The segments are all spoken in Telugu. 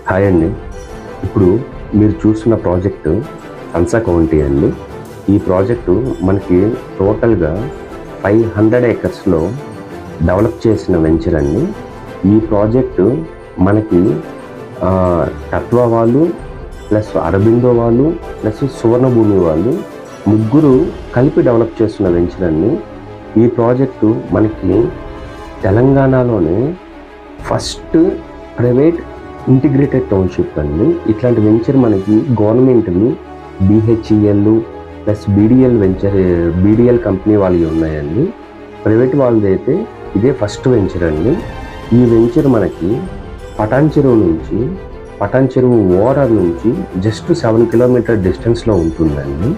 హాయ్ అండి. ఇప్పుడు మీరు చూస్తున్న ప్రాజెక్టు హన్సా కౌంటీ అండి. ఈ ప్రాజెక్టు మనకి టోటల్గా 500 ఏకర్స్లో డెవలప్ చేసిన వెంచర్ అండి. ఈ ప్రాజెక్టు మనకి తత్వ వాళ్ళు ప్లస్ అరబిందో వాళ్ళు ప్లస్ సువర్ణభూమి వాళ్ళు ముగ్గురు కలిపి డెవలప్ చేస్తున్న వెంచర్ అండి. ఈ ప్రాజెక్టు మనకి తెలంగాణలోనే ఫస్ట్ ప్రైవేట్ ఇంటిగ్రేటెడ్ టౌన్షిప్ అండి. ఇట్లాంటి వెంచర్ మనకి గవర్నమెంట్ని BHEL ప్లస్ బీడిఎల్ కంపెనీ వాళ్ళవి ఉన్నాయండి. ప్రైవేట్ వాళ్ళది అయితే ఇదే ఫస్ట్ వెంచర్ అండి. ఈ వెంచర్ మనకి పటాన్ చెరువు ఓవరాల్ నుంచి జస్ట్ 7 కిలోమీటర్ డిస్టెన్స్లో ఉంటుందండి.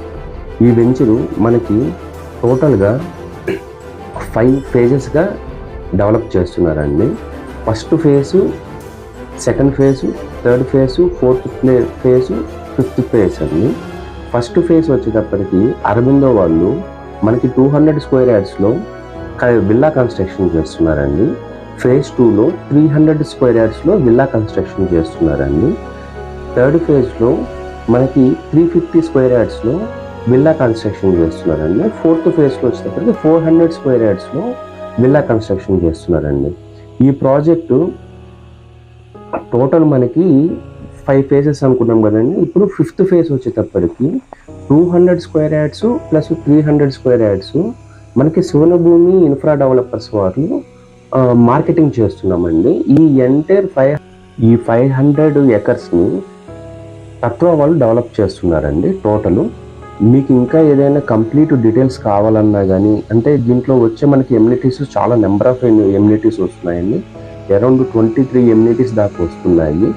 ఈ వెంచరు మనకి టోటల్గా 5 ఫేజెస్గా డెవలప్ చేస్తున్నారండి. First phase, second phase, third phase, fourth phase, fifth phase అండి. ఫస్ట్ ఫేజ్ వచ్చేటప్పటికి అరబిందో వాళ్ళు మనకి 200 స్క్వేర్ యార్డ్స్లో విల్లా కన్స్ట్రక్షన్ చేస్తున్నారండి. ఫేజ్ 2లో 300 స్క్వేర్ యార్డ్స్లో విల్లా కన్స్ట్రక్షన్ చేస్తున్నారండి. థర్డ్ ఫేజ్లో మనకి 350 స్క్వేర్ యార్డ్స్లో విల్లా కన్స్ట్రక్షన్ చేస్తున్నారండి. ఫోర్త్ ఫేజ్లో వచ్చేటప్పటికి 400 స్క్వేర్ యార్డ్స్లో విల్లా కన్స్ట్రక్షన్ చేస్తున్నారండి. ఈ ప్రాజెక్టు టోటల్ మనకి 5 ఫేజెస్ అనుకున్నాం కదండి. ఇప్పుడు ఫిఫ్త్ ఫేజ్ వచ్చేటప్పటికి 200 square yards plus 300 square yards మనకి సువర్ణభూమి ఇన్ఫ్రా డెవలపర్స్ వాళ్ళు మార్కెటింగ్ చేస్తున్నామండి. ఈ 500 ఎకర్స్ని తత్వ వాళ్ళు డెవలప్ చేస్తున్నారండి. టోటల్ మీకు ఇంకా ఏదైనా కంప్లీట్ డీటెయిల్స్ కావాలన్నా కానీ, అంటే దీంట్లో వచ్చే మనకి ఎమ్యూనిటీస్ చాలా నెంబర్ ఆఫ్ ఎమ్యూనిటీస్ వస్తున్నాయండి. అరౌండ్ 23 ఎమ్యూనిటీస్ దాకా వస్తున్నాయి.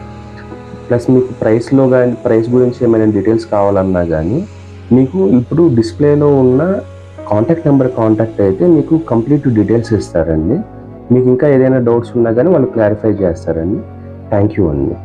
ప్లస్ మీకు ప్రైస్ గురించి ఏమైనా డీటెయిల్స్ కావాలన్నా కానీ మీకు ఇప్పుడు డిస్ప్లేలో ఉన్న కాంటాక్ట్ నెంబర్ కాంటాక్ట్ అయితే మీకు కంప్లీట్ డీటెయిల్స్ ఇస్తారండి. మీకు ఇంకా ఏదైనా డౌట్స్ ఉన్నా కానీ వాళ్ళు క్లారిఫై చేస్తారండి. థ్యాంక్ యూ అండి.